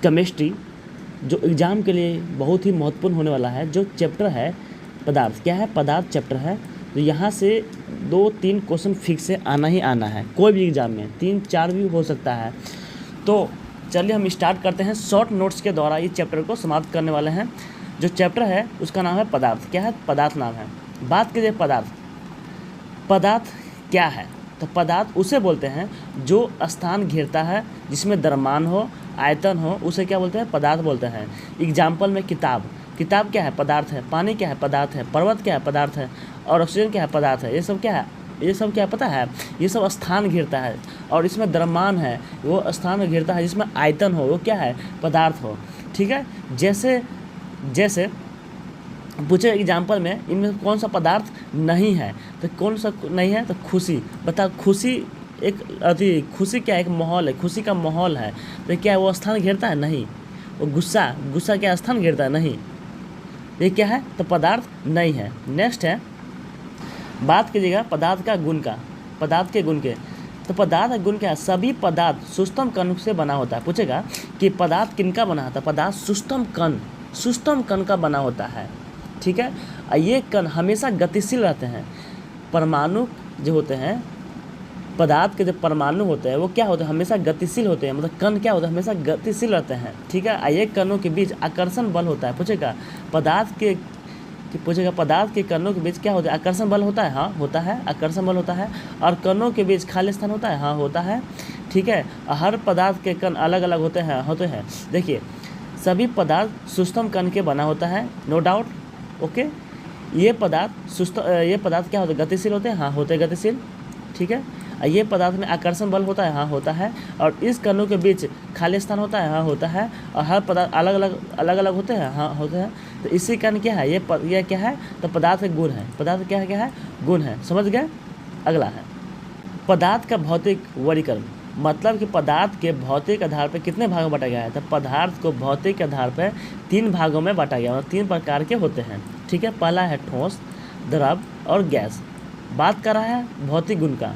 Chemistry जो exam के लिए बहुत ही महत्वपूर्ण होने वाला है, जो चैप्टर है पदार्थ, क्या है, पदार्थ चैप्टर है। तो यहाँ से 2-3 क्वेश्चन फिक्स से आना ही आना है, कोई भी एग्ज़ाम में 3-4 भी हो सकता है। तो चलिए हम स्टार्ट करते हैं। शॉर्ट नोट्स के द्वारा ये चैप्टर को समाप्त करने वाले हैं। जो चैप्टर है उसका नाम है पदार्थ। क्या है, पदार्थ नाम है। बात कीजिए पदार्थ, पदार्थ क्या है? तो पदार्थ उसे बोलते हैं जो स्थान घेरता है, जिसमें द्रव्यमान हो, आयतन हो, उसे क्या बोलते हैं, पदार्थ बोलते हैं। एग्जाम्पल में किताब, किताब क्या है, पदार्थ है। पानी क्या है, पदार्थ है। पर्वत क्या है, पदार्थ है। और ऑक्सीजन क्या है, पदार्थ है। ये सब क्या है, ये सब क्या पता है, ये सब स्थान घेरता है। और इसमें द्रव्यमान है, वो स्थान घेरता है जिसमें आयतन हो, वो क्या है, पदार्थ हो। ठीक है, जैसे जैसे पूछे एग्जाम्पल में इनमें कौन सा पदार्थ नहीं है, तो कौन सा नहीं है, तो खुशी। बता, खुशी एक खुशी क्या है, एक माहौल है, खुशी का माहौल है। तो क्या है, वो स्थान घेरता है, नहीं। वो गुस्सा, गुस्सा क्या स्थान घेरता है, नहीं। ये क्या है, तो पदार्थ नहीं है। नेक्स्ट है, बात कीजिएगा पदार्थ का गुण का, पदार्थ के गुण के। तो पदार्थ का गुण क्या है, सभी पदार्थ सूक्ष्म कण से बना होता है। पूछेगा कि पदार्थ किनका बना होता है, पदार्थ सूक्ष्म कण का बना होता है। ठीक है, ये कण हमेशा गतिशील रहते हैं। परमाणु जो होते हैं, पदार्थ के जो परमाणु होते हैं वो क्या होते हैं, हमेशा गतिशील होते हैं। मतलब कण क्या होता है, हमेशा गतिशील रहते हैं। ठीक है, ये कणों के बीच आकर्षण बल होता है। पूछेगा पदार्थ के पदार्थ के कणों के बीच क्या होता है, आकर्षण बल होता है। हाँ होता है, आकर्षण बल होता है। और कणों के बीच खाली स्थान होता है। हाँ होता है। ठीक है, हर पदार्थ के कण अलग अलग होते हैं। देखिए, सभी पदार्थ सूक्ष्म कण के बना होता है, नो डाउट। ओके, ये पदार्थ क्या होते हैं, गतिशील होते हैं। हाँ होते हैं गतिशील। ठीक है, ये पदार्थ में आकर्षण बल होता है। हाँ होता है। और इस कणों के बीच खाली स्थान होता है। हाँ होता है। और हर पदार्थ अलग अलग होते हैं। हाँ होते हैं। तो इसी कारण क्या है, ये क्या है, तो पदार्थ का गुण है। पदार्थ क्या है, गुण है। समझ गए। अगला है पदार्थ का भौतिक वर्गीकरण। मतलब कि पदार्थ के भौतिक आधार पर कितने भागों में बांटा गया है, तो पदार्थ को भौतिक आधार पर 3 भागों में बांटा गया है। 3 प्रकार के होते हैं। ठीक है, पहला है ठोस, द्रव और गैस। बात कर रहा है भौतिक गुण का।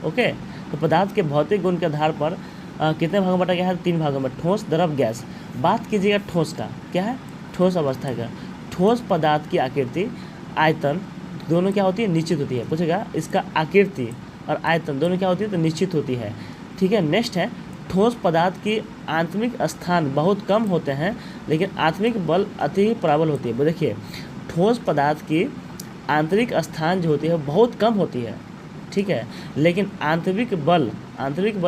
ओके, तो पदार्थ के भौतिक गुण के आधार पर कितने भागों में बांटा गया है, 3 भागों में, ठोस, द्रव, गैस। बात कीजिएगा ठोस का। क्या है, ठोस अवस्था का। ठोस पदार्थ की आकृति, आयतन दोनों क्या होती है, निश्चित होती है। पूछेगा इसका आकृति और आयतन दोनों क्या होती है, तो निश्चित होती है। ठीक है, नेक्स्ट है ठोस पदार्थ की आंतरिक स्थान बहुत कम होते हैं, लेकिन आंतरिक बल अति प्रबल होती है। देखिए, ठोस पदार्थ की आंतरिक स्थान जो होती है बहुत कम होती है। ठीक है, लेकिन आंतरिक बल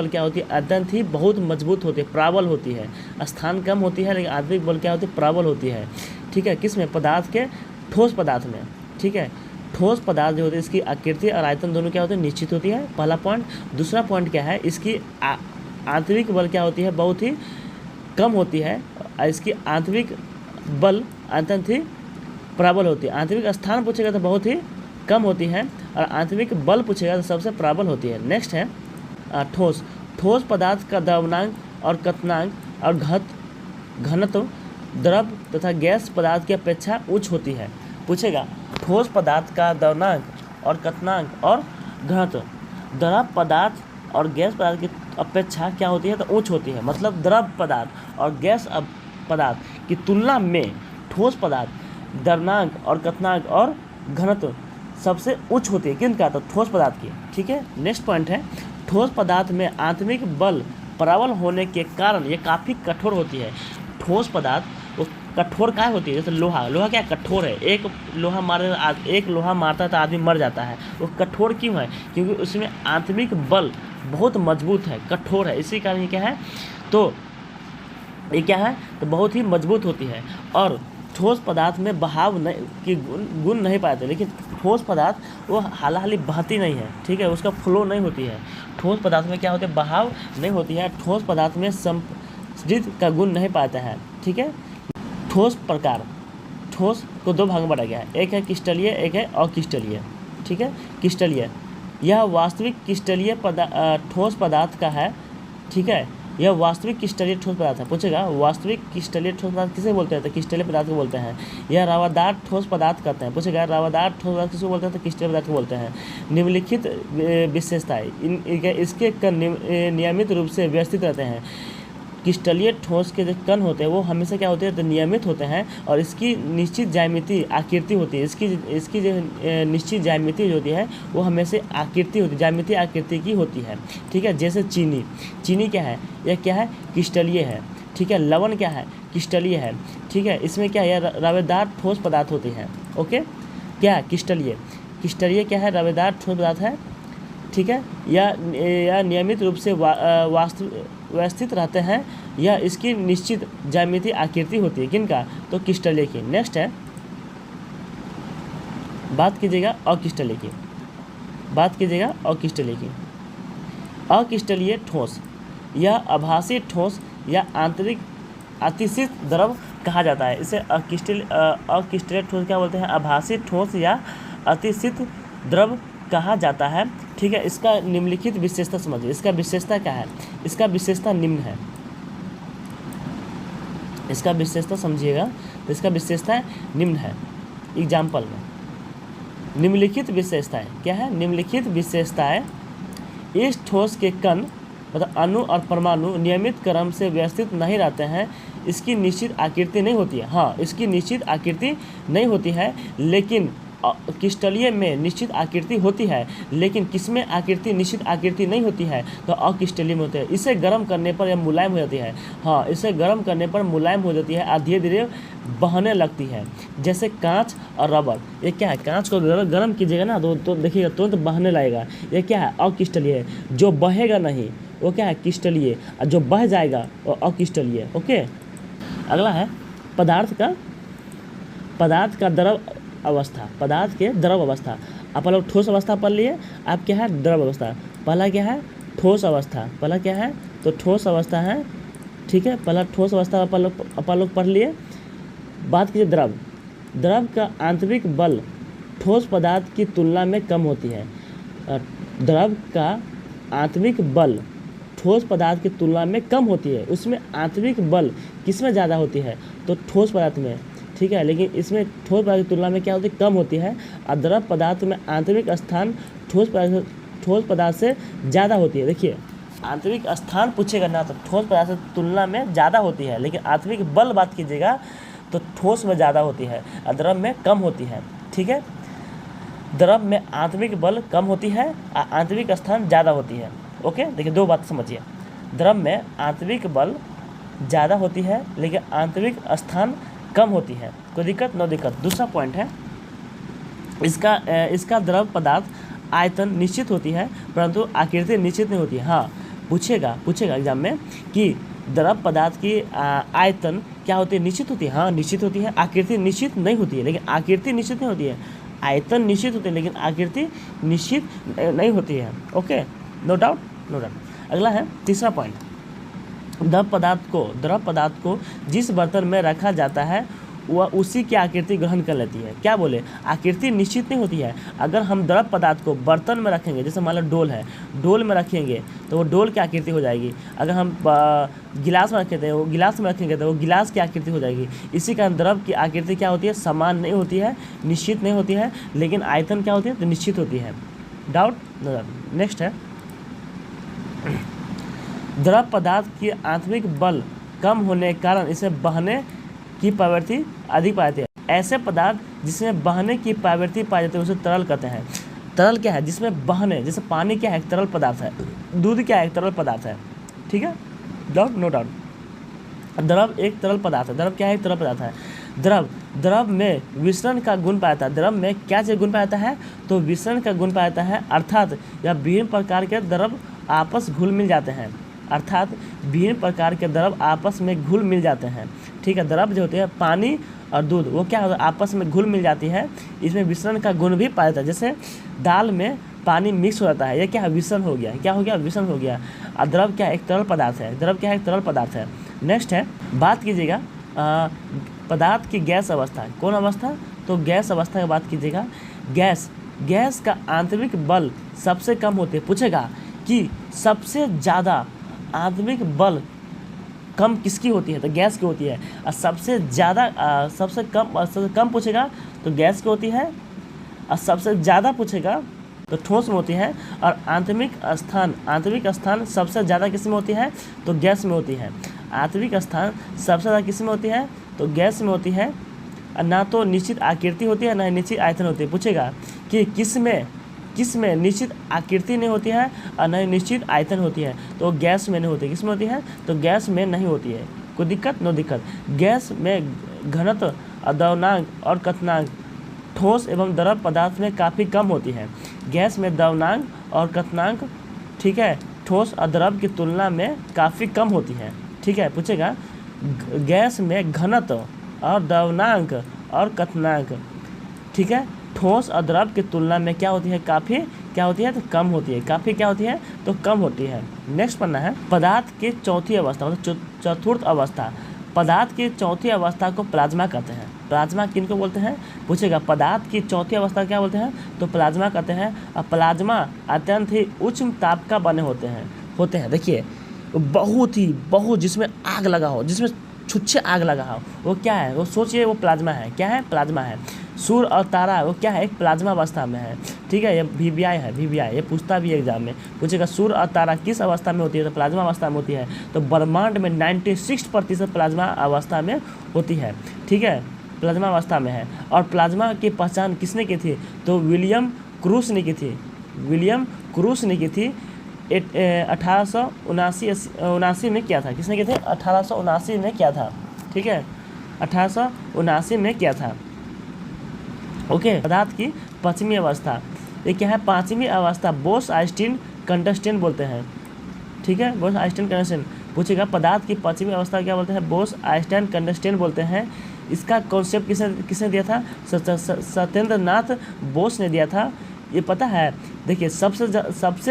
क्या होती है, अत्यंत ही बहुत मजबूत होती है, प्रबल होती है। स्थान कम होती है लेकिन आंतरिक बल क्या होती है, प्रबल होती है। ठीक है, किस में, पदार्थ के ठोस पदार्थ में। ठीक है, ठोस पदार्थ जो होती है इसकी आकृति और आयतन दोनों क्या होती है, निश्चित होती है। पहला पॉइंट। दूसरा पॉइंट क्या है, इसकी आंतरिक बल क्या होती है, बहुत ही कम होती है। इसकी आंतरिक बल अत्यंत ही प्रबल होती है। आंतरिक स्थान पूछेगा तो बहुत ही कम होती है, और आंतरिक बल पूछेगा तो सबसे प्रबल होती है। नेक्स्ट है ठोस पदार्थ का द्रव्यमान और कथनांक और घनत्व द्रव तथा गैस पदार्थ की अपेक्षा उच्च होती है। पूछेगा ठोस पदार्थ का द्रव्यमान और कथनांक और घनत्व द्रव पदार्थ और गैस पदार्थ की अपेक्षा क्या होती है, तो उच्च होती है। मतलब द्रव पदार्थ और गैस पदार्थ की तुलना में ठोस पदार्थ द्रव्यमान और कथनांक और घनत्व सबसे उच्च होती है। किनका, तो ठोस पदार्थ की। ठीक है, नेक्स्ट पॉइंट है ठोस पदार्थ में आंतरिक बल प्रबल होने के कारण ये काफ़ी कठोर होती है। ठोस पदार्थ वो कठोर क्या होती है, जैसे लोहा क्या कठोर है। एक लोहा मारता है तो आदमी मर जाता है। वो कठोर क्यों है, क्योंकि उसमें आंतरिक बल बहुत मजबूत है, कठोर है। इसी कारण ये क्या है, तो ये क्या है, तो बहुत ही मजबूत होती है। और ठोस पदार्थ में बहाव की गुण नहीं पाते, लेकिन ठोस पदार्थ वो हालाहाली बहती नहीं है। ठीक है, उसका फ्लो नहीं होती है। ठोस पदार्थ में क्या होता है, बहाव नहीं होती है। ठोस पदार्थ में संपीड़ित का गुण नहीं पाता है। ठीक है, ठोस प्रकार, ठोस को 2 भाग में बांटा गया है। एक है क्रिस्टलीय, एक है अक्रिस्टलीय। ठीक है, क्रिस्टलीय यह वास्तविक क्रिस्टलीय ठोस पदार्थ का है। ठीक है, यह वास्तविक क्रिस्टलीय ठोस पदार्थ है। पूछेगा वास्तविक क्रिस्टलीय ठोस पदार्थ किसे बोलते हैं, तो क्रिस्टलीय पदार्थ को बोलते हैं। यह रवादार ठोस पदार्थ कहते हैं। पूछेगा रवादार ठोस पदार्थ किसे बोलते हैं, तो क्रिस्टलीय पदार्थ को बोलते हैं। निम्नलिखित विशेषताएं इसके नियमित रूप से व्यवस्थित रहते हैं। क्रिस्टलीय ठोस के जो कण होते हैं वो हमेशा क्या होते हैं, तो नियमित होते हैं और इसकी निश्चित ज्यामिति आकृति होती है। इसकी जो निश्चित ज्यामिति जो होती है वो हमेशा आकृति होती है, ज्यामिति आकृति की होती है। ठीक है, जैसे चीनी क्या है, यह क्या है, क्रिस्टलीय है। ठीक है, लवण क्या है, क्रिस्टलीय है। ठीक है, इसमें क्या है, रवेदार ठोस पदार्थ होती हैं। ओके, क्या है, क्रिस्टलीय क्या है, रवेदार ठोस पदार्थ है। ठीक है, या नियमित रूप से व्यवस्थित रहते हैं या इसकी निश्चित ज्यामिति आकृति होती है। किनका, तो क्रिस्टलीय की। नेक्स्ट है, बात कीजिएगा अक्रिस्टलीय की। अक्रिस्टलीय ठोस या आभासी ठोस या आंतरिक अतिशित द्रव कहा जाता है। इसे अक्रिस्टलीय ठोस क्या बोलते हैं, आभासी ठोस या अतिशित द्रव कहा जाता है। ठीक है, इसका निम्नलिखित विशेषता समझिए। इसका विशेषता क्या है, इसका विशेषता निम्न है। इसका विशेषता समझिएगा, तो इसका विशेषता निम्न है। एग्जाम्पल में निम्नलिखित विशेषताएं क्या है, निम्नलिखित विशेषताएं इस ठोस के कण मतलब अणु और परमाणु नियमित क्रम से व्यवस्थित नहीं रहते हैं। इसकी निश्चित आकृति नहीं होती है। हाँ, इसकी निश्चित आकृति नहीं होती है, लेकिन क्रिस्टलीय में निश्चित आकृति होती है। लेकिन किसमें आकृति निश्चित आकृति नहीं होती है, तो अक्रिस्टलीय में होती है। इसे गर्म करने पर यह मुलायम हो जाती है। हाँ, इसे गर्म करने पर मुलायम हो जाती है और धीरे धीरे बहने लगती है, जैसे कांच और रबर। ये क्या है, कांच को गर्म कीजिएगा ना तो देखिएगा तुरंत बहने लगेगा। ये क्या है, अक्रिस्टलीय है। जो बहेगा नहीं वो क्या है, क्रिस्टलीय, और जो बह जाएगा वो अक्रिस्टलीय। ओके, अगला है पदार्थ का द्रव अवस्था। पदार्थ के द्रव अवस्था। आप लोग ठोस अवस्था पढ़ लिए, आप क्या है, द्रव अवस्था। पहला क्या है, ठोस अवस्था। पहला क्या है, तो ठोस अवस्था है। ठीक है, पहला ठोस अवस्था अपन लोग पढ़ लिए। बात कीजिए द्रव का आंतरिक बल ठोस पदार्थ की तुलना में कम होती है। द्रव का आंतरिक बल ठोस पदार्थ की तुलना में कम होती है। उसमें आंतरिक बल किसमें ज़्यादा होती है, तो ठोस पदार्थ में। ठीक है, लेकिन इसमें ठोस पदार्थ की तुलना में क्या होती है, कम होती है। और द्रव पदार्थ में आंतरिक स्थान ठोस पदार्थ से ज़्यादा होती है। देखिए, आंतरिक स्थान पूछेगा ना तो ठोस पदार्थ की तुलना में ज़्यादा होती है, लेकिन आंतरिक बल बात कीजिएगा तो ठोस में ज़्यादा होती है और द्रव में कम होती है। ठीक है, द्रव में आंतरिक बल कम होती है और आंतरिक स्थान ज़्यादा होती है। ओके, देखिए दो बात समझिए। द्रव में आंतरिक बल ज़्यादा होती है लेकिन आंतरिक स्थान कम होती है। कोई दिक्कत, नो दिक्कत। दूसरा पॉइंट है, इसका द्रव पदार्थ आयतन निश्चित होती है परंतु आकृति निश्चित नहीं होती है। हाँ, पूछेगा एग्जाम में कि द्रव पदार्थ की आयतन क्या होती है, निश्चित होती है। हाँ, निश्चित होती है। आकृति निश्चित नहीं होती है, लेकिन आकृति निश्चित नहीं होती है। आयतन निश्चित होती है लेकिन आकृति निश्चित नहीं होती है। Okay, no doubt. अगला है तीसरा पॉइंट, द्रव पदार्थ को जिस बर्तन में रखा जाता है वह उसी की आकृति ग्रहण कर लेती है। क्या बोले, आकृति निश्चित नहीं होती है। अगर हम द्रव पदार्थ को बर्तन में रखेंगे, जैसे मान लो डोल है, डोल में रखेंगे तो वो डोल की आकृति हो जाएगी। अगर हम गिलास में रखेंगे वो गिलास में रखेंगे तो वो गिलास की आकृति हो जाएगी। इसी कारण द्रव की आकृति क्या होती है, समान नहीं होती है, निश्चित नहीं होती है, लेकिन आयतन क्या होती है, तो निश्चित होती है। डाउट। नेक्स्ट है, द्रव पदार्थ की आंतरिक बल कम होने के कारण इसे बहने की प्रवृत्ति अधिक पाई जाती है। ऐसे पदार्थ जिसमें बहने की प्रवृत्ति पाई जाती है उसे तरल कहते हैं। तरल क्या है, जिसमें बहने, जैसे पानी क्या है, एक तरल पदार्थ है। दूध क्या है, एक तरल पदार्थ है। ठीक है, डाउट, नो डाउट। द्रव एक तरल पदार्थ है। द्रव क्या है, एक तरल पदार्थ है। द्रव में विसरण का गुण पाया जाता है। द्रव में क्या चीज गुण पाया जाता है, तो विसरण का गुण पाया जाता है, अर्थात यह विभिन्न प्रकार के द्रव आपस घुल मिल जाते हैं। आपस में घुल मिल जाते हैं। ठीक है, द्रव जो होते हैं पानी और दूध वो क्या होता है, आपस में घुल मिल जाती है। इसमें विसरण का गुण भी पाया जाता है। जैसे दाल में पानी मिक्स हो जाता है, ये क्या है, विसरण हो गया। क्या हो गया, विसरण हो गया। और द्रव क्या है, एक तरल पदार्थ है। द्रव क्या है, एक तरल पदार्थ है। नेक्स्ट है, बात कीजिएगा पदार्थ की गैस अवस्था। कौन अवस्था, तो गैस अवस्था की बात कीजिएगा। गैस का आंतरिक बल सबसे कम होते। पूछेगा कि सबसे ज़्यादा आंतरिक बल कम किसकी होती है, तो गैस की होती है। और सबसे कम पूछेगा तो गैस की होती है, और सबसे ज़्यादा पूछेगा तो ठोस में होती है। और आंतरिक स्थान सबसे ज़्यादा किस में होती है, तो गैस में होती है। आंतरिक स्थान सबसे ज़्यादा किस में होती है, तो गैस में होती है। ना तो निश्चित आकृति होती है, ना ही निश्चित आयतन होती है। पूछेगा कि किस में निश्चित आकृति नहीं होती है और न ही निश्चित आयतन होती है, तो गैस में नहीं होती। किस में होती है, तो गैस में नहीं होती है। कोई दिक्कत, नो दिक्कत। गैस में घनत्व, द्रव्यनांक और कथनांक ठोस एवं द्रव पदार्थ में काफ़ी कम होती है। गैस में द्रव्यनांक और कथनांक, ठीक है, ठोस और द्रव की तुलना में काफ़ी कम होती है। ठीक है, पूछेगा गैस में घनत्व और द्रव्यनांक और कथनांक, ठीक है, ठोस और द्रव की तुलना में क्या होती है, काफ़ी क्या होती है, तो कम होती है। काफ़ी क्या होती है, तो कम होती है। नेक्स्ट पढ़ना है पदार्थ की चौथी अवस्था, मतलब चतुर्थ अवस्था। पदार्थ की चौथी अवस्था को प्लाज्मा कहते हैं। प्लाज्मा किनको बोलते हैं, पूछेगा पदार्थ की चौथी अवस्था क्या बोलते हैं, तो प्लाज्मा कहते हैं। और प्लाज्मा अत्यंत ही उच्च ताप का बने होते हैं। देखिए बहुत जिसमें आग लगा हो, जिसमें छुच्छे आग लगा हो, वो क्या है, वो सोचिए वो प्लाज्मा है। क्या है, प्लाज्मा है। सूर्य और तारा वो क्या है, एक प्लाज्मा अवस्था में है। ठीक है, ये VBI है, VBI ये पूछता भी एग्जाम में। पूछेगा सूर्य और तारा किस अवस्था में होती है, तो प्लाज्मा अवस्था में होती है। तो ब्रह्मांड में 96% प्लाज्मा अवस्था में होती है। ठीक है, प्लाज्मा अवस्था में है। और प्लाज्मा की पहचान किसने की थी, तो विलियम क्रूस ने की थी। 1879 में किया था। किसने किया था, 1879 में किया था। ठीक है, 1879 में किया था। ओके, पदार्थ की पांचवी अवस्था, ये क्या है, पांचवी अवस्था बोस-आइंस्टीन कंडक्शन बोलते हैं। ठीक है, बोस-आइंस्टीन कंडक्शन। पूछेगा पदार्थ की पांचवी अवस्था क्या बोलते हैं, बोस-आइंस्टीन कंडक्शन बोलते हैं। इसका कॉन्सेप्ट किसने दिया था, सत्येंद्र नाथ बोस ने दिया था। ये पता है, देखिए सबसे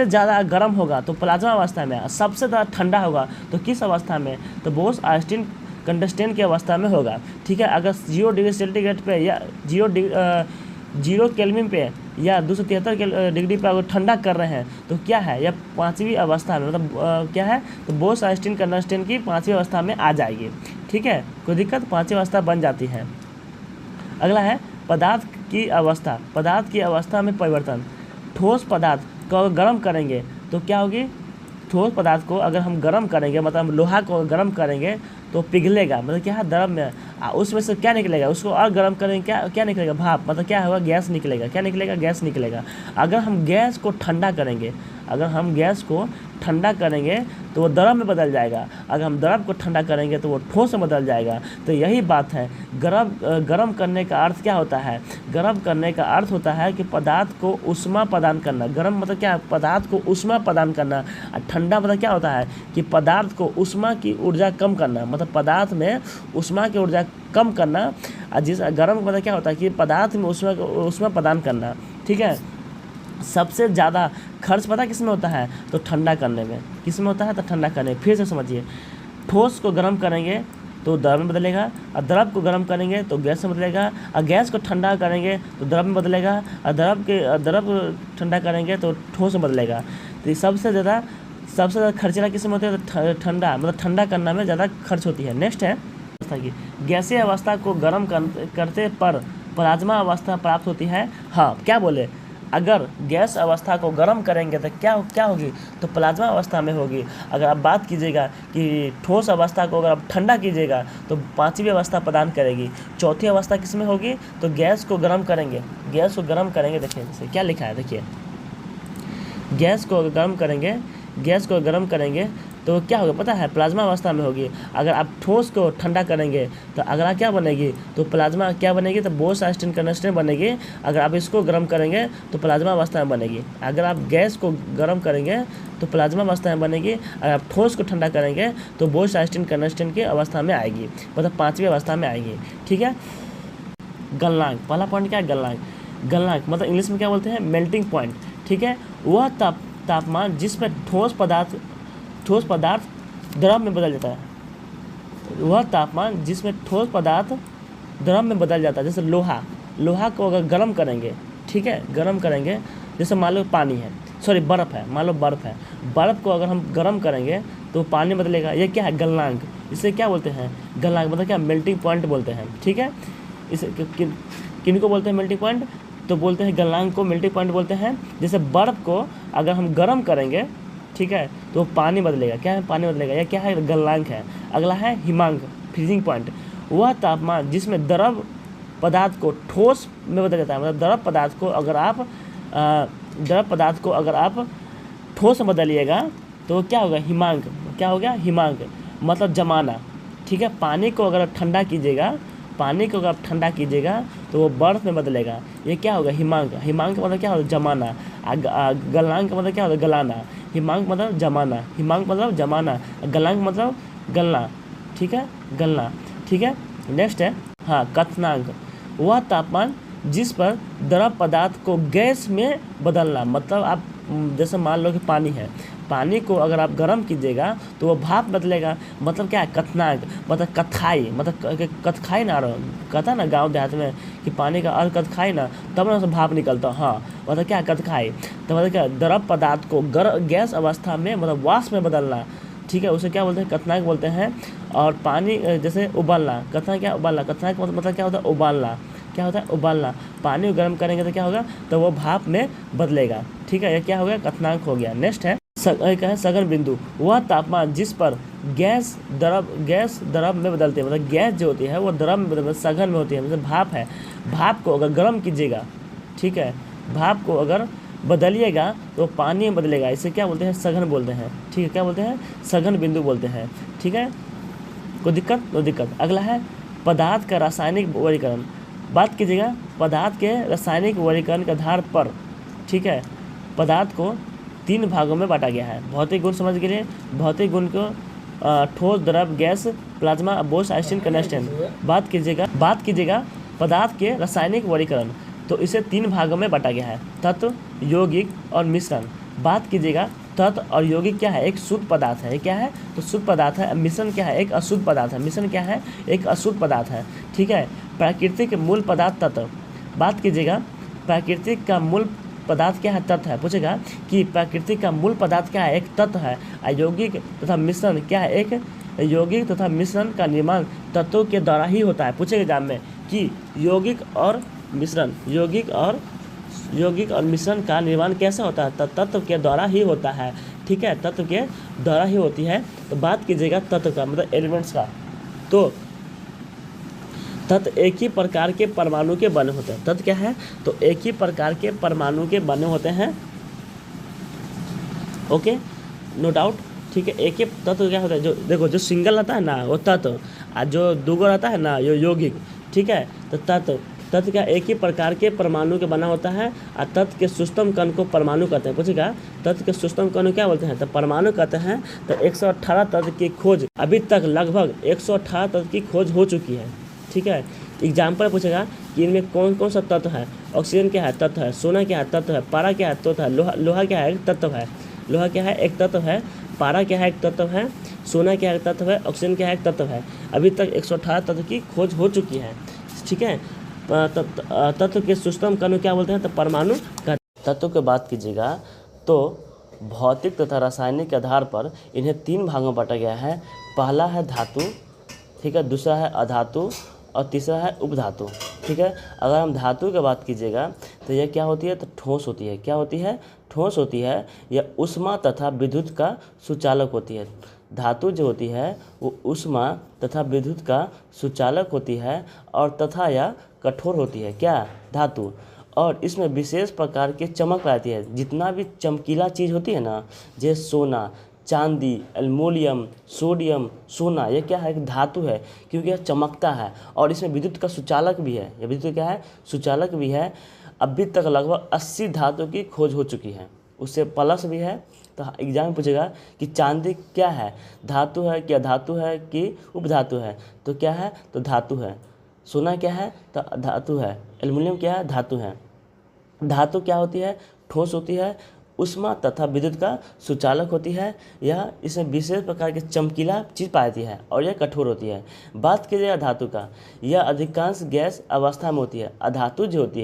ज़्यादा गर्म होगा तो प्लाज्मा अवस्था में, सबसे ज़्यादा ठंडा होगा तो किस अवस्था में, तो बोस-आइंस्टीन कंडक्शन की अवस्था में होगा। ठीक है, अगर 0 डिग्री सेंटीग्रेड पे या 0 केल्विन पे या 273 डिग्री पे अगर ठंडा कर रहे हैं तो क्या है, यह पांचवी अवस्था में, मतलब क्या है, तो बोस-आइंस्टीन कंडक्शन की पांचवी अवस्था में आ जाएगी। ठीक है, कोई दिक्कत, पांचवी अवस्था बन जाती है। अगला है पदार्थ की अवस्था। पदार्थ की अवस्था में परिवर्तन। ठोस पदार्थ को गर्म करेंगे तो क्या होगी, ठोस पदार्थ को अगर हम गर्म करेंगे, मतलब लोहा को गर्म करेंगे तो पिघलेगा, मतलब क्या है, द्रव में उसमें से क्या निकलेगा, उसको और गर्म करेंगे क्या निकलेगा, भाप, मतलब क्या होगा, गैस निकलेगा। क्या निकलेगा, गैस निकलेगा। अगर हम गैस को ठंडा करेंगे तो वो द्रव में बदल जाएगा। अगर हम द्रव को ठंडा करेंगे तो वो ठोस में बदल जाएगा। तो यही बात है, गर्म करने का अर्थ क्या होता है, गर्म करने का अर्थ होता है कि पदार्थ को ऊष्मा प्रदान करना। गर्म मतलब क्या है, पदार्थ को ऊष्मा प्रदान करना। और ठंडा मतलब क्या होता है कि पदार्थ को ऊष्मा की ऊर्जा कम करना, मतलब पदार्थ में ऊष्मा की ऊर्जा कम करना। और गर्म मतलब क्या होता है कि पदार्थ में ऊष्मा प्रदान करना। ठीक है, सबसे ज़्यादा खर्च पता किस में होता है, तो ठंडा करने में। किस में होता है, तो ठंडा करने में। फिर से समझिए, ठोस को गर्म करेंगे तो द्रव में बदलेगा, और द्रव को गर्म करेंगे तो गैस में बदलेगा, और गैस को ठंडा करेंगे तो द्रव में बदलेगा, और द्रव को ठंडा करेंगे तो ठोस में बदलेगा। तो सबसे ज़्यादा खर्चीला किस में होता है, तो ठंडा, मतलब ठंडा करने में ज़्यादा खर्च होती है। नेक्स्ट है अवस्था की, गैसीय अवस्था को गर्म करते पर प्लाज्मा अवस्था प्राप्त होती है। हाँ, क्या बोले, अगर गैस अवस्था को गर्म करेंगे तो क्या होगी, तो प्लाज्मा अवस्था में होगी। अगर आप बात कीजिएगा कि ठोस अवस्था को अगर आप ठंडा कीजिएगा तो पांचवी अवस्था प्रदान करेगी। चौथी अवस्था किस में होगी, तो गैस को गर्म करेंगे। देखिए जैसे क्या लिखा है, देखिए गैस को गर्म करेंगे तो क्या होगा पता है, प्लाज्मा अवस्था में होगी। अगर आप ठोस को ठंडा करेंगे तो अगला क्या बनेगी, तो प्लाज्मा क्या बनेगी, तो बोस-आइंस्टीन कंडक्शन बनेगी। अगर आप इसको गर्म करेंगे तो प्लाज्मा अवस्था में बनेगी। अगर आप गैस को गर्म करेंगे तो प्लाज्मा अवस्था में बनेगी। अगर आप ठोस को ठंडा करेंगे तो बोस-आइंस्टीन कंडक्शन की अवस्था में आएगी, मतलब पाँचवीं अवस्था में आएगी। ठीक है, गलनांक, पहला पॉइंट क्या है, गलनांक मतलब इंग्लिश में क्या बोलते हैं, मेल्टिंग पॉइंट। ठीक है, वह तापमान जिसमें ठोस पदार्थ द्रव में बदल जाता है, वह तापमान जिसमें ठोस पदार्थ द्रव में बदल जाता है। जैसे लोहा को अगर गर्म करेंगे, ठीक है, गर्म करेंगे, जैसे मान लो बर्फ़ है, मान लो बर्फ़ को अगर हम गर्म करेंगे तो पानी बदलेगा। ये क्या है, गलनांक। इसे क्या बोलते हैं, गलनांक मतलब क्या, मेल्टिंग पॉइंट बोलते हैं। ठीक है, इसे किन को बोलते हैं मेल्टिंग पॉइंट, तो बोलते हैं गलनांक को मेल्टिंग पॉइंट बोलते हैं। जैसे बर्फ़ को अगर हम गर्म करेंगे, ठीक है, तो पानी बदलेगा। क्या है? पानी बदलेगा। या क्या है? गलनांक है। अगला है हिमांक, फ्रीजिंग पॉइंट। वह तापमान जिसमें द्रव पदार्थ को ठोस में बदल जाता है, मतलब द्रव पदार्थ को अगर आप ठोस में बदलिएगा तो क्या होगा? हिमांक। क्या हो गया? हिमांक मतलब जमाना। ठीक है, पानी को अगर आप ठंडा कीजिएगा तो वो बर्फ़ में बदलेगा। ये क्या होगा? हिमांक। हिमांक का मतलब क्या होगा? जमाना। गलनांक का मतलब क्या होगा? गलाना। हिमांक मतलब जमाना, गलनांक मतलब गलना। ठीक है, गलना। ठीक है, नेक्स्ट है हाँ क्वथनांक। वह तापमान जिस पर द्रव पदार्थ को गैस में बदलना, मतलब आप जैसे मान लो कि पानी है, पानी को अगर आप गर्म कीजिएगा तो वो भाप बदलेगा। मतलब क्या है? क्वथनांक मतलब कथाई, मतलब कथखाई ना कहता ना गांव देहात में कि पानी का अर्थ कथखाई ना, तब ना उसमें भाप निकलता। हाँ, मतलब क्या? कथखाई। तो मतलब क्या? द्रव पदार्थ को गैस अवस्था में मतलब वाष्प में बदलना। ठीक है, उसे क्या बोलते हैं? क्वथनांक बोलते हैं। और पानी जैसे उबालना, क्वथनांक क्या? उबालना। क्वथनांक मतलब क्या होता है? उबालना। क्या होता है? उबालना। पानी को गर्म करेंगे तो क्या होगा? तो वो भाप में बदलेगा। ठीक है, ये क्या हो गया? क्वथनांक हो गया। नेक्स्ट है क्या है? सघन बिंदु। वह तापमान जिस पर गैस द्रव में बदलती है, मतलब गैस जो होती है वो द्रव में बदलती है, सघन में होती है, मतलब भाप है। भाप को अगर गर्म कीजिएगा, ठीक है, भाप को अगर बदलिएगा तो पानी में बदलेगा। इसे क्या बोलते हैं? सघन बोलते हैं। ठीक है, क्या बोलते हैं? सघन बिंदु बोलते हैं। ठीक है, कोई दिक्कत? नो दिक्कत। अगला है पदार्थ का रासायनिक वर्गीकरण। बात कीजिएगा पदार्थ के रासायनिक वर्गीकरण के आधार पर। ठीक है, पदार्थ को 3 भागों में बांटा गया है। भौतिक गुण समझ के लिए, भौतिक गुण को ठोस, द्रव, gas, plasma, Bose, Einstein, condensate. बात कीजिएगा पदार्थ के रासायनिक वर्गीकरण, तो इसे 3 भागों में बांटा गया है, तत्व, यौगिक और मिश्रण। बात कीजिएगा तत्व और यौगिक क्या है? एक शुद्ध पदार्थ है। क्या है? तो शुद्ध पदार्थ है। मिश्रण क्या है? एक अशुद्ध पदार्थ है। मिश्रण क्या है? एक अशुद्ध पदार्थ है। ठीक है, प्राकृतिक मूल पदार्थ तत्व। बात कीजिएगा प्राकृतिक का मूल पदार्थ क्या है? तत्व है। पूछेगा कि प्राकृतिक का मूल पदार्थ क्या है? एक तत्व है। यौगिक तथा मिश्रण क्या है? एक यौगिक तथा मिश्रण का निर्माण तत्वों के द्वारा ही होता है। पूछेगा एग्जाम में कि यौगिक और मिश्रण का निर्माण कैसे होता है? तत्व के द्वारा ही होता है। ठीक है, तत्व के द्वारा ही होती है। तो बात कीजिएगा तत्व का मतलब एलिमेंट्स का, तो तत्व एक ही प्रकार के परमाणु के बने होते हैं। तत्व क्या है? तो एक ही प्रकार के परमाणु के बने होते हैं। Okay, no doubt. ठीक है, एक ही तत्व क्या होता है? जो देखो, जो सिंगल रहता है ना वो तत्व, और जो दूगो रहता है ना ये यौगिक। ठीक है, तो तत्व क्या? एक ही प्रकार के परमाणु के बना होता है। और तत्व के सूक्ष्म कण को परमाणु कहते हैं। पूछेगा तत्व के सूक्ष्म कण क्या बोलते हैं? तो परमाणु कहते हैं। तो 118 तत्व की खोज अभी तक लगभग 118 तत्व की खोज हो चुकी है। ठीक है, एग्जाम्पल पूछेगा कि इनमें कौन कौन सा तत्व है? ऑक्सीजन क्या है? तत्व है। सोना क्या है? तत्व है। पारा क्या है? तत्व है। लोहा क्या है? एक तत्व है। लोहा क्या है? एक तत्व है। पारा क्या है? एक तत्व है। सोना क्या है? एक तत्व है। ऑक्सीजन क्या है? एक तत्व है। अभी तक 118 तत्व की खोज हो चुकी है। ठीक है, तत्व के सूक्ष्म कण क्या बोलते हैं? तो परमाणु का। तत्व की बात कीजिएगा तो भौतिक तथा रासायनिक के आधार पर इन्हें 3 भागों में बांटा गया है। पहला है धातु, ठीक है, दूसरा है अधातु और तीसरा है उपधातु। ठीक है, अगर हम धातु की बात कीजिएगा तो यह क्या होती है? तो ठोस होती है। क्या होती है? ठोस होती है। यह ऊष्मा तथा विद्युत का सुचालक होती है। धातु जो होती है वो ऊष्मा तथा विद्युत का सुचालक होती है और तथा यह कठोर होती है। क्या? धातु। और इसमें विशेष प्रकार की चमक रहती है। जितना भी चमकीला चीज़ होती है ना, जैसे सोना, चांदी, एल्युमिनियम, सोडियम, सोना, ये क्या है? एक धातु है, क्योंकि यह चमकता है और इसमें विद्युत का सुचालक भी है। यह विद्युत क्या है? सुचालक भी है। अभी तक लगभग 80 धातु की खोज हो चुकी है, उससे प्लस भी है। तो एग्जाम में पूछेगा कि चांदी क्या है? धातु है कि अधातु है कि उपधातु है? तो क्या है? तो धातु है। सोना क्या है? तो धातु है। एल्युमिनियम क्या है? धातु है। धातु क्या होती है? ठोस होती है, ऊष्मा तथा विद्युत का सुचालक होती है। यह इसमें विशेष प्रकार की चमकीला चीज़ पाई जाती है और यह कठोर होती है। बात कीजिए धातु का, यह अधिकांश गैस अवस्था में होती है। अधातु जो होती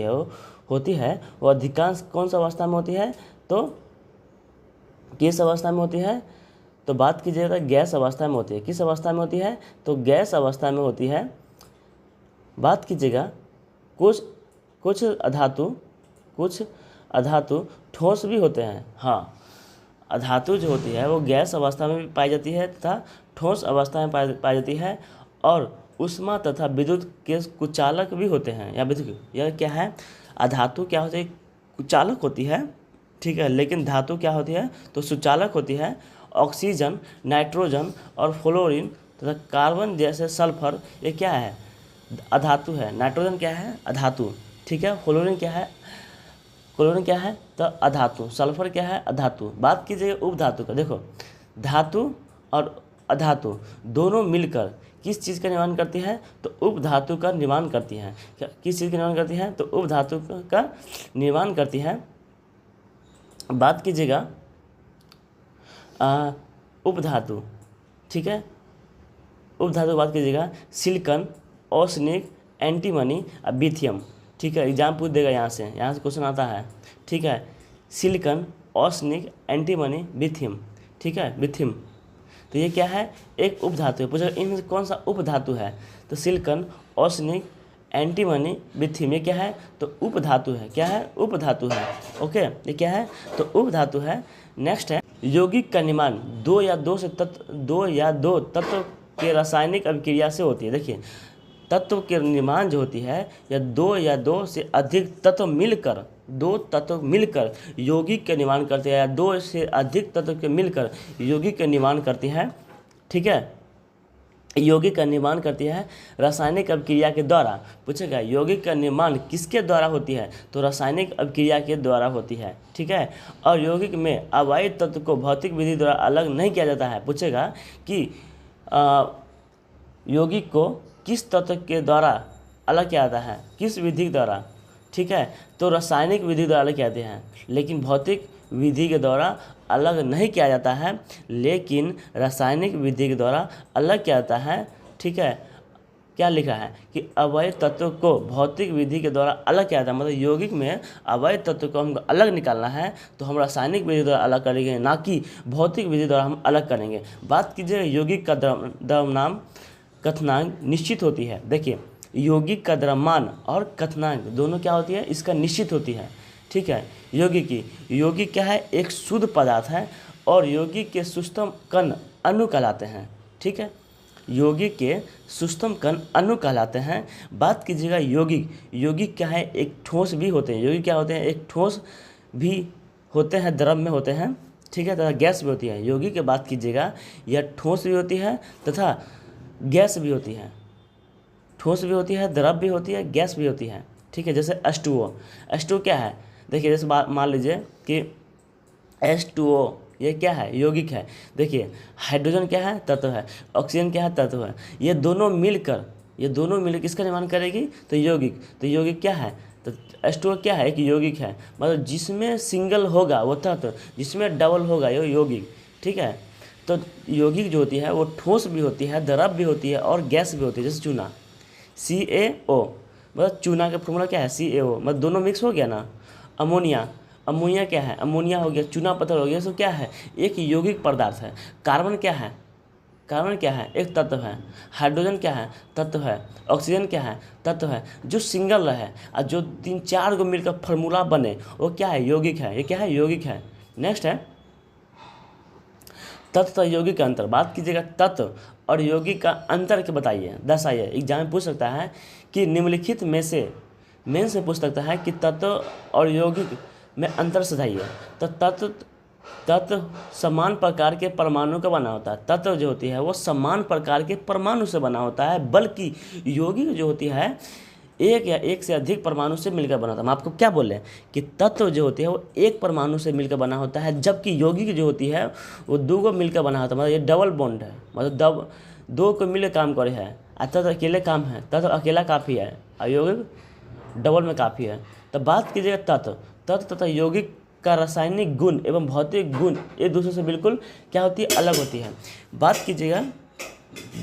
है वो अधिकांश कौन सा अवस्था में होती है? तो किस अवस्था में होती है? तो बात कीजिएगा गैस अवस्था में होती है। किस अवस्था में होती है? तो गैस अवस्था में होती है। बात कीजिएगा कुछ अधातु ठोस भी होते हैं। हाँ, अधातु जो होती है वो गैस अवस्था में भी पाई जाती है तथा ठोस अवस्था में पाई जाती है, और ऊष्मा तथा विद्युत के कुचालक भी होते हैं। या विद्युत, यह क्या है, अधातु क्या होती है, कुचालक होती है, ठीक है, लेकिन धातु क्या होती है, तो सुचालक होती है। ऑक्सीजन, नाइट्रोजन और फ्लोरीन तथा कार्बन जैसे सल्फर, ये क्या है, अधातु है। नाइट्रोजन क्या है, अधातु, ठीक है। फ्लोरीन क्या है, क्लोरीन क्या है, तो अधातु। सल्फर क्या है, अधातु। बात कीजिए उपधातु का, देखो धातु और अधातु दोनों मिलकर किस चीज़ का निर्माण करती है, तो उपधातु का निर्माण करती है। किस चीज़ का निर्माण करती है, तो उपधातु का निर्माण करती है। बात कीजिएगा उपधातु, ठीक है, उपधातु बात कीजिएगा सिलिकॉन, ऑर्सेनिक, एंटीमनी, लिथियम, ठीक है। एग्जाम पूछ देगा यहाँ से क्वेश्चन आता है, ठीक है। सिलिकॉन, ऑर्सेनिक, एंटीमनी, लिथियम, ठीक है, लिथियम, तो ये क्या है, एक उपधातु है। पूछेगा इनमें से कौन सा उपधातु है, तो सिलिकॉन, ऑर्सेनिक, एंटीमनी, लिथियम, ये क्या है, तो उपधातु है। क्या है, उपधातु है। ओके, ये क्या है, तो उपधातु है। नेक्स्ट है यौगिक का निर्माण दो या दो तत्व के रासायनिक अभिक्रिया से होती है। देखिए तत्व के निर्माण जो होती है, या दो से अधिक तत्व मिलकर, दो तत्व मिलकर यौगिक का निर्माण करते हैं, या दो से अधिक तत्व के मिलकर यौगिक का निर्माण करती है, ठीक है। यौगिक का निर्माण करती है रासायनिक अभिक्रिया के द्वारा। पूछेगा यौगिक का निर्माण किसके द्वारा होती है, तो रासायनिक अभिक्रिया के द्वारा होती है, ठीक है। और यौगिक में अवायवीय तत्व को भौतिक विधि द्वारा अलग नहीं किया जाता है। पूछेगा कि यौगिक को किस तत्व के द्वारा अलग किया जाता है, किस विधि के द्वारा, ठीक है, तो रासायनिक विधि द्वारा अलग किया जाते हैं, लेकिन भौतिक विधि के द्वारा अलग नहीं किया जाता है, लेकिन रासायनिक विधि के द्वारा अलग किया जाता है, ठीक है। क्या लिखा है कि अवयव तत्व को भौतिक विधि के द्वारा अलग किया जाता है, मतलब यौगिक में अवयव तत्व को हमको अलग निकालना है तो हम रासायनिक विधि द्वारा अलग करेंगे, ना कि भौतिक विधि द्वारा हम अलग करेंगे। बात कीजिए यौगिक का द्रव्यमान कथनांक निश्चित होती है। देखिए यौगिक का द्रव्यमान और कथनांक दोनों क्या होती है, इसका निश्चित होती है, ठीक है। यौगिक क्या है, एक शुद्ध पदार्थ है, और यौगिक के सूक्ष्म कण अणु कहलाते हैं, ठीक है। यौगिक के सूक्ष्म कण अणु कहलाते हैं। बात कीजिएगा यौगिक क्या है, एक ठोस भी होते हैं। यौगिक क्या होते हैं, एक ठोस भी होते हैं, द्रव में होते हैं, ठीक है, तथा गैस भी होती है। यौगिक की बात कीजिएगा यह ठोस भी होती है तथा गैस भी होती है, ठोस भी होती है, द्रव भी होती है, गैस भी होती है, ठीक है। जैसे H2O क्या है, देखिए जैसे मान लीजिए कि H2O ये क्या है, यौगिक है। देखिए हाइड्रोजन क्या है, तत्व है, ऑक्सीजन क्या है, तत्व है। ये दोनों मिलकर किसका निर्माण करेगी, तो यौगिक क्या है, तो H2O क्या है, एक यौगिक है, मतलब जिसमें सिंगल होगा वो तत्व, जिसमें डबल होगा ये यौगिक, ठीक है। तो यौगिक जो होती है वो ठोस भी होती है, द्रव भी होती है और गैस भी होती है। जैसे चूना CaO, मतलब चूना का फॉर्मूला क्या है, CaO, मतलब दोनों मिक्स हो गया ना। अमोनिया क्या है, अमोनिया हो गया, चूना पत्थर हो गया, तो क्या है, एक यौगिक पदार्थ है। कार्बन क्या है, एक तत्व है। हाइड्रोजन क्या है, तत्व है। ऑक्सीजन क्या है, तत्व है। जो सिंगल रहे और जो 3-4 को मिलकर फार्मूला बने वो क्या है, यौगिक है। ये क्या है, यौगिक है। नेक्स्ट है तत्व तथा यौगिक का अंतर। बात कीजिएगा तत्व और यौगिक का अंतर के बताइए, दर्शाइए। एग्जाम में पूछ सकता है कि निम्नलिखित में से मेन से पूछ सकता है कि तत्व और यौगिक में अंतर सुझाइए। तो तत्व समान प्रकार के परमाणु का बना होता है। तत्व जो होती है वो समान प्रकार के परमाणु से बना होता है, बल्कि यौगिक जो होती है एक या एक से अधिक परमाणु से मिलकर बना होता है। हम आपको क्या बोले कि तत्व जो होती है वो एक परमाणु से मिलकर बना होता है, जबकि यौगिक जो होती है वो 2 को मिलकर बना होता है। मतलब ये डबल बॉन्ड है, मतलब 2 को मिलकर काम करे है। तत्व अकेले काम है, तत्व अकेला काफ़ी है, और यौगिक डबल में काफ़ी है। तो बात कीजिएगा तत्व तथा यौगिक का रासायनिक गुण एवं भौतिक गुण एक दूसरे से बिल्कुल क्या होती है, अलग होती है। बात कीजिएगा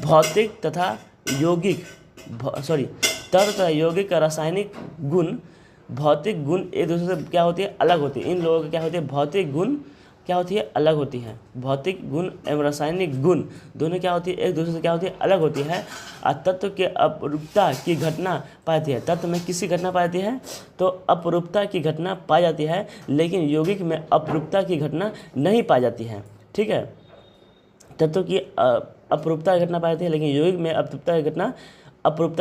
भौतिक तथा यौगिक तत्व तथा यौगिक का रासायनिक गुण, भौतिक गुण एक दूसरे से क्या होती है, अलग होती है। इन लोगों की क्या होती है, भौतिक गुण क्या होती है, अलग होती है। भौतिक गुण एवं रासायनिक गुण दोनों क्या होती है, एक दूसरे से क्या होती है, अलग होती है। और तत्व के अपरूपता की घटना पाई जाती है। तत्व में किसी घटना पाई जाती है, तो अपरूपता की घटना पाई जाती है, लेकिन यौगिक में अपरूपता की घटना नहीं पाई जाती है। ठीक है, तत्व की अपरूपता की घटना पाई जाती है, लेकिन यौगिक में अपरूपता की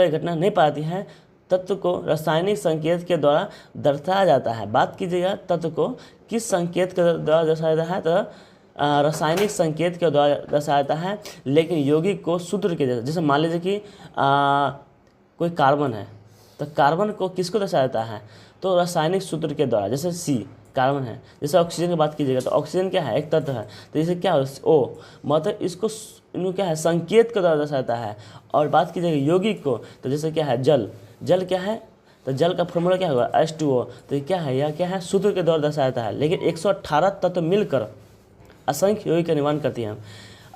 घटना नहीं पाई जाती है। तत्व को रासायनिक संकेत के द्वारा दर्शाया जाता है। बात कीजिएगा तत्व को किस संकेत के द्वारा दर्शाया जाता है, तो रासायनिक संकेत के द्वारा दर्शाया जाता है, लेकिन यौगिक को सूत्र के जैसे मान लीजिए कि कोई कार्बन है, तो कार्बन को किसको दर्शाया जाता है, तो रासायनिक सूत्र के द्वारा। जैसे सी कार्बन है, जैसे ऑक्सीजन की बात कीजिएगा तो ऑक्सीजन क्या है, एक तत्व है, तो जैसे क्या ओ, मतलब इनको क्या है, संकेत के द्वारा दर्शाया जाता है। और बात कीजिएगा यौगिक को, तो जैसे क्या है, जल क्या है, तो जल का फॉर्मूला क्या होगा, H2O, तो ये क्या है, यह क्या है, सूत्र के द्वारा दर्शाया जाता है। लेकिन 118 तत्व मिलकर असंख्य यौगिक का निर्माण करती हैं।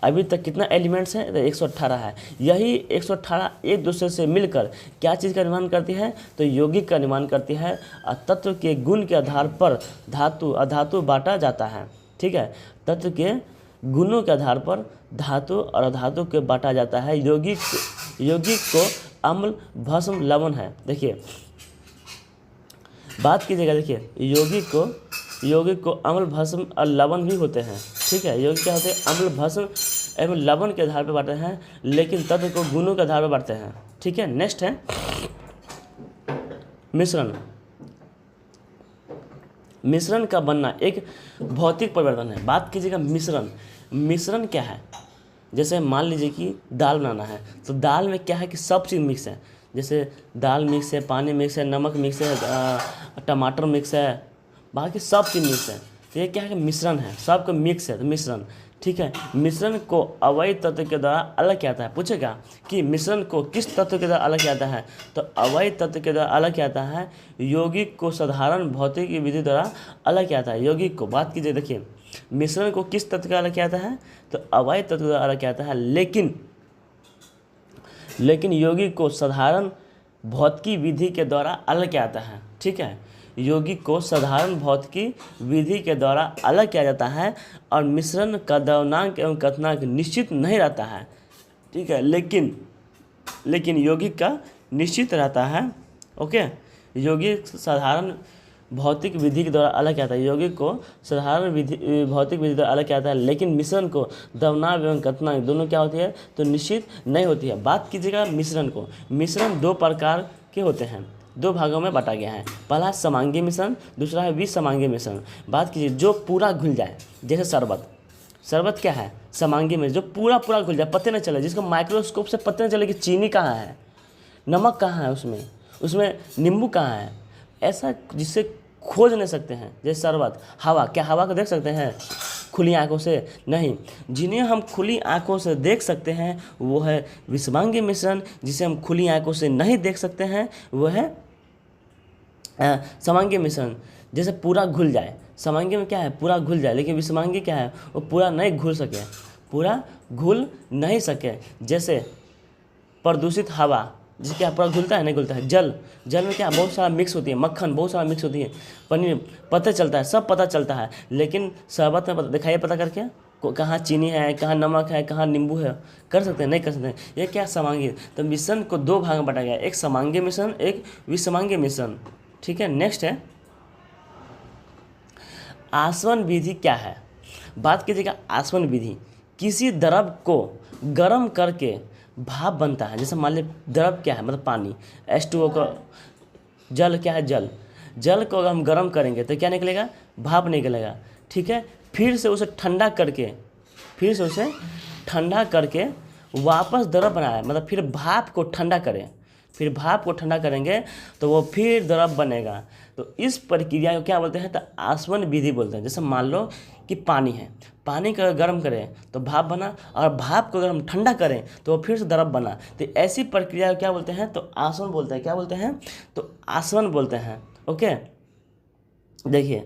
अभी तक कितना एलिमेंट्स हैं, तो 118 है। यही 118 एक दूसरे से मिलकर क्या चीज़ का निर्माण करती है, तो यौगिक का निर्माण करती है। और तत्व के गुण के आधार पर धातु अधातु बांटा जाता है। ठीक है, तत्व के गुणों के आधार पर धातु और अधातु के बांटा जाता है। यौगिक को अम्ल भस्म लवण है। देखिए बात कीजिएगा, देखिए यौगिक को अम्ल भस्म और लवण भी होते हैं। ठीक है, यौगिक क्या होते हैं, अम्ल भस्म एवं लवण के आधार पर बांटते हैं, लेकिन तत्व को गुणों के आधार पर बांटते हैं। ठीक है, नेक्स्ट है मिश्रण का बनना एक भौतिक परिवर्तन है। बात कीजिएगा मिश्रण क्या है, जैसे मान लीजिए कि दाल बनाना है, तो दाल में क्या है कि सब चीज़ मिक्स है। जैसे दाल मिक्स है, पानी मिक्स है, नमक मिक्स है, टमाटर मिक्स है, बाकी सब चीज़ मिक्स है। तो ये क्या है कि मिश्रण है, सबका मिक्स है, तो मिश्रण। ठीक है, मिश्रण को अवयव तत्व के द्वारा अलग किया जाता है। पूछेगा कि मिश्रण को किस तत्व के द्वारा अलग किया जाता है, तो अवयव तत्व के द्वारा अलग किया जाता है। यौगिक को साधारण भौतिक विधि द्वारा अलग किया जाता है। यौगिक को बात कीजिए, देखिए मिश्रण को किस तत्व का अलग किया जाता है, तो अवयव तत्व के द्वारा अलग किया जाता है, लेकिन यौगिक को साधारण भौतिकी विधि के द्वारा अलग किया जाता है। ठीक है, यौगिक को साधारण भौतिकी विधि के द्वारा अलग किया जाता है, और मिश्रण का द्रव्यनांक एवं कथनांक निश्चित नहीं रहता है। ठीक है, लेकिन यौगिक का निश्चित रहता है। ओके, यौगिक साधारण भौतिक विधि के द्वारा अलग किया जाता है। यौगिक को साधारण भौतिक विधि द्वारा अलग किया जाता है, लेकिन मिश्रण को द्रव्यनांक एवं कथनांक दोनों क्या होती है, तो निश्चित नहीं होती है। बात कीजिएगा मिश्रण दो प्रकार के होते हैं, दो भागों में बांटा गया है। पहला समांगी मिश्रण, दूसरा है विसमांगी मिश्रण। बात कीजिए जो पूरा घुल जाए, जैसे शरबत क्या है, समांगी मिश्रण, जो पूरा घुल जाए, पता न चले, जिसको माइक्रोस्कोप से पता न चले कि चीनी कहाँ है, नमक कहाँ है, उसमें नींबू कहाँ है, ऐसा जिससे खोज नहीं सकते हैं। जैसे शरबत, हवा को देख सकते हैं खुली आंखों से? नहीं। जिन्हें हम खुली आंखों से देख सकते हैं वो है विसमांगी मिश्रण, जिसे हम खुली आंखों से नहीं देख सकते हैं वो है समांगी मिश्रण। जैसे पूरा घुल जाए, समांगी में क्या है, पूरा घुल जाए, लेकिन विसमांगी क्या है, वो पूरा घुल नहीं सके। जैसे प्रदूषित हवा, जिससे क्या पूरा घुलता है, नहीं घुलता है। जल में क्या बहुत सारा मिक्स होती है, मक्खन बहुत सारा मिक्स होती है, पनीर पता चलता है, सब पता चलता है, लेकिन शरबत में दिखाइए पता करके कहाँ चीनी है, कहाँ नमक है, कहाँ नींबू है, कर सकते हैं, नहीं कर सकते हैं। ये क्या समांगी। तो मिश्रण को दो भाग में बांटा गया, एक समांगी मिश्रण, एक विसमांगी मिश्रण। ठीक है, नेक्स्ट है आसवन विधि क्या है। बात कीजिएगा आसवन विधि, किसी द्रव को गर्म करके भाप बनता है। जैसे मान लीजिए द्रव क्या है, मतलब पानी, H2O का, जल क्या है, जल को अगर हम गर्म करेंगे तो क्या निकलेगा, भाप निकलेगा। ठीक है, फिर से उसे ठंडा करके वापस द्रव बनाया, मतलब फिर भाप को ठंडा करेंगे तो वो फिर द्रव बनेगा। तो इस प्रक्रिया को क्या बोलते हैं, तो आसवन विधि बोलते हैं। जैसे मान लो कि पानी है, पानी को अगर गर्म करें तो भाप बना, और भाप को अगर हम ठंडा करें तो वो फिर से द्रव बना। तो ऐसी प्रक्रिया को क्या बोलते हैं, तो आसवन बोलते हैं। क्या बोलते हैं, तो आसवन बोलते हैं। ओके, देखिए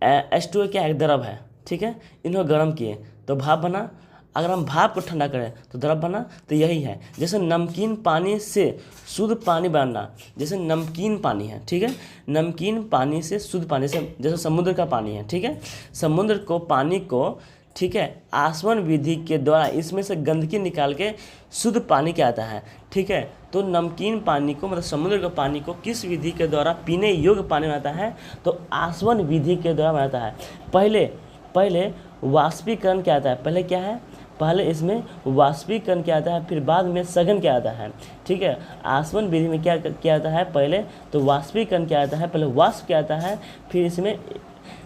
H2O क्या है, द्रव है। ठीक है, इन्हों गर्म किए तो भाप बना, अगर हम भाप को ठंडा करें तो द्रव बना, तो यही है। जैसे नमकीन पानी से शुद्ध पानी बनना, जैसे नमकीन पानी है, ठीक है, नमकीन पानी से शुद्ध पानी से, जैसे समुद्र का पानी है, ठीक है, समुद्र को पानी को, ठीक है, आसवन विधि के द्वारा इसमें से गंदगी निकाल के शुद्ध पानी क्या आता है, ठीक है। तो नमकीन पानी को, मतलब समुद्र के पानी को किस विधि के द्वारा पीने योग्य पानी बनाता है, तो आसवन विधि के द्वारा बनाता है। पहले वाष्पीकरण क्या आता है, पहले क्या है, पहले इसमें वाष्पीकरण क्या आता है, फिर बाद में सघन क्या आता है, ठीक है। आसवन विधि में क्या आता है, पहले तो वाष्पीकरण क्या आता है, पहले वाष्प क्या आता है, फिर इसमें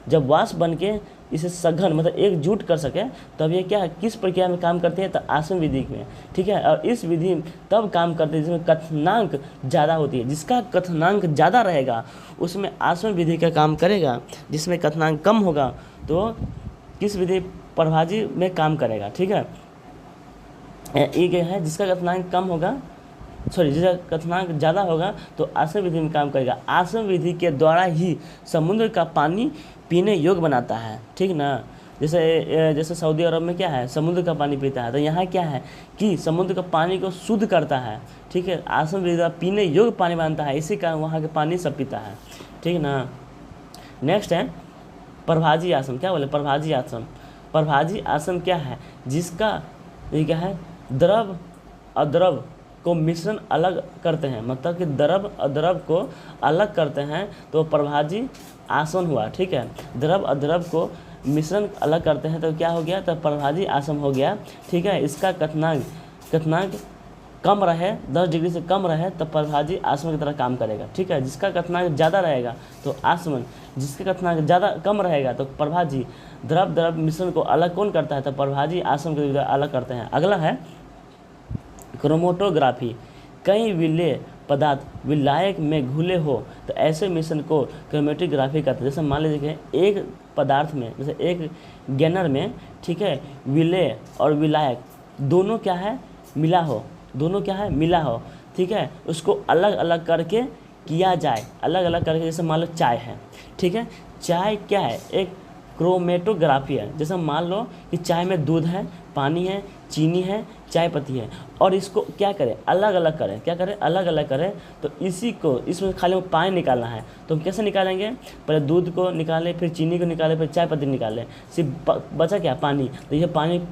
जब वाष्प बन के इसे सघन मतलब एकजुट कर सके तब ये क्या है, किस प्रक्रिया में काम करते हैं, तो आसवन विधि में, ठीक है। और इस विधि तब काम करते हैं जिसमें कथनांक ज़्यादा होती है, जिसका कथनांक ज़्यादा रहेगा उसमें आसवन विधि का काम करेगा, जिसमें कथनांक कम होगा तो किस विधि, प्रभाजी में काम करेगा, ठीक है। ये है जिसका कथनांक कम होगा, जिसका कथनांक ज़्यादा होगा तो आसवन विधि में काम करेगा। आसवन विधि के द्वारा ही समुद्र का पानी पीने योग्य बनाता है, ठीक ना। जैसे सऊदी अरब में क्या है, समुद्र का पानी पीता है, तो यहाँ क्या है कि समुद्र का पानी को शुद्ध करता है, ठीक है, आसवन विधि द्वारा पीने योग्य पानी बनाता है, इसी कारण वहाँ के पानी सब पीता है, ठीक ना। नेक्स्ट है प्रभाजी आसन। क्या बोले, प्रभाजी आसन। प्रभाजी आसन क्या है, जिसका ये क्या है, द्रव अद्रव को मिश्रण अलग करते हैं, मतलब कि द्रव अद्रव को अलग करते हैं तो प्रभाजी आसन हुआ, ठीक है। द्रव अद्रव को मिश्रण अलग करते हैं तो क्या हो गया, तो प्रभाजी आसन हो गया, ठीक है। इसका कथनांक कम रहे, 10 डिग्री से कम रहे तो प्रभाजी आसमन की तरह काम करेगा, ठीक है। जिसका कथनांक ज़्यादा रहेगा तो आसमन, जिसका कथनांक ज़्यादा कम रहेगा तो प्रभाजी। द्रव मिश्रण को अलग कौन करता है, तो प्रभाजी आसमन की तरह अलग करते हैं। अगला है क्रोमेटोग्राफी। कई विलेय पदार्थ विलायक में घुले हो तो ऐसे मिश्रण को क्रोमेटोग्राफी कहते हैं। जैसे मान लीजिए एक पदार्थ में, जैसे एक गैनर में, ठीक है, विलेय और विलायक दोनों क्या है, मिला हो, ठीक है, उसको अलग अलग करके किया जाए, अलग अलग करके, जैसे मान लो चाय है, ठीक है, चाय क्या है, एक क्रोमेटोग्राफी है। जैसे मान लो कि चाय में दूध है, पानी है, चीनी है, चाय पत्ती है, और इसको क्या करें, अलग अलग करें, क्या करें, अलग अलग करें। तो इसी को, इसमें खाली पानी निकालना है तो हम कैसे निकालेंगे, पहले दूध को निकालें, फिर चीनी को निकालें, फिर चाय पत्ती निकालें, सिर्फ बचा क्या, पानी। तो ये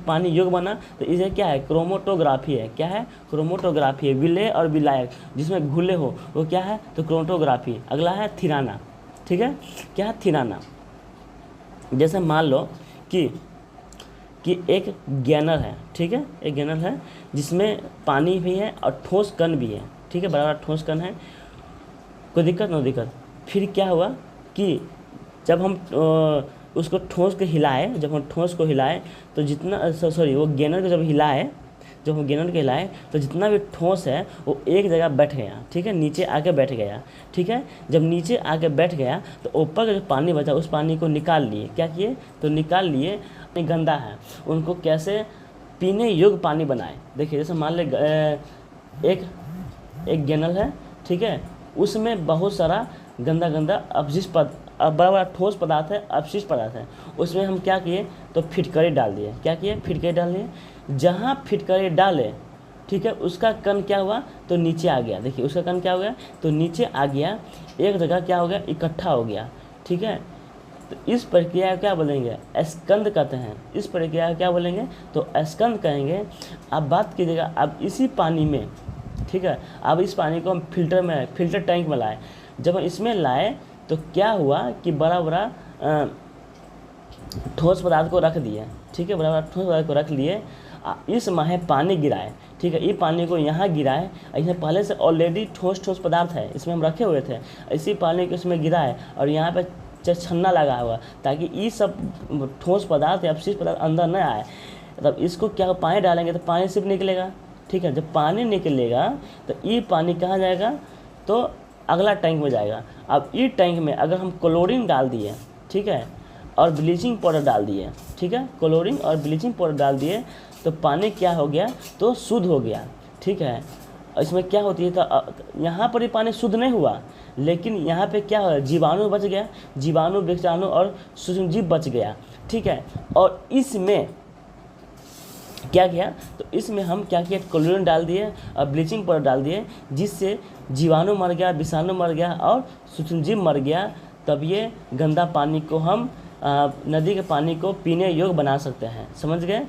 पानी योग बना, तो इसे क्या है, क्रोमेटोग्राफी है। क्या है, क्रोमेटोग्राफी है। विलेय और विलायक जिसमें घुले हो वो क्या है, तो क्रोमेटोग्राफी। अगला है थिराना, ठीक है, क्या है, थिराना। जैसे मान लो कि एक गैनर है, ठीक है, एक गैनर है जिसमें पानी भी है और ठोस कण भी है, ठीक है, बराबर ठोस कण है, कोई दिक्कत नो दिक्कत। फिर क्या हुआ कि जब हम उसको ठोस को हिलाए, तो जितना वो गैनर को जब हम गैनर के हिलाए तो जितना भी ठोस है वो एक जगह बैठ गया, ठीक है, नीचे आके बैठ गया, ठीक है। जब नीचे आके बैठ गया तो ऊपर का जो पानी बचा उस पानी को निकाल लिए, क्या किए, तो निकाल लिए, गंदा है, उनको कैसे पीने योग्य पानी बनाए। देखिए जैसे मान ले एक गैनल है, ठीक है, उसमें बहुत सारा गंदा अपशिष्ट बड़ा ठोस पदार्थ है, अपशिष्ट पदार्थ है, उसमें हम क्या किए, तो फिटकरी डाल दिए। क्या किए, फिटकरी डाल दिए। जहाँ फिटकरी डाले, ठीक है, उसका कण क्या हुआ, तो नीचे आ गया। देखिए उसका कण क्या हो गया, तो नीचे आ गया, एक जगह क्या हो गया, इकट्ठा हो गया, ठीक है। तो इस प्रक्रिया को क्या बोलेंगे, स्कंद कहते हैं। इस प्रक्रिया को क्या बोलेंगे, तो स्कंद कहेंगे। अब बात कीजिएगा, अब इसी पानी में, ठीक है, अब इस पानी को हम फिल्टर टैंक में लाए। जब हम इसमें लाए तो क्या हुआ कि बड़ा ठोस पदार्थ को रख दिए, ठीक है, बड़ा ठोस पदार्थ को रख लिए। इस माहे पानी गिराए, ठीक है, ये पानी को यहाँ गिराए। इसमें पहले से ऑलरेडी ठोस पदार्थ है, इसमें हम रखे हुए थे, इसी पानी को इसमें गिराए और यहाँ पे छन्ना लगा हुआ ताकि ये सब ठोस पदार्थ या अपशिष्ट पदार्थ अंदर न आए। तब इसको क्या पानी डालेंगे तो पानी सिर्फ निकलेगा, ठीक है। जब पानी निकलेगा तो ये पानी कहाँ जाएगा, तो अगला टैंक में जाएगा। अब ये टैंक में अगर हम क्लोरीन डाल दिए, ठीक है, और ब्लीचिंग पाउडर डाल दिए, ठीक है, क्लोरीन और ब्लीचिंग पाउडर डाल दिए तो पानी क्या हो गया, तो शुद्ध हो गया, ठीक है। इसमें क्या होती है, तो यहाँ पर ही पानी शुद्ध नहीं हुआ, लेकिन यहाँ पे क्या हुआ, जीवाणु बच गया, जीवाणु, विषाणु और सूक्ष्मजीव बच गया, ठीक है। और इसमें क्या किया, तो इसमें हम क्या किया, क्लोरीन डाल दिए और ब्लीचिंग पाउडर डाल दिए, जिससे जीवाणु मर गया, विषाणु मर गया और सूक्ष्मजीव मर गया। तब ये गंदा पानी को हम नदी के पानी को पीने योग्य बना सकते हैं। समझ गए।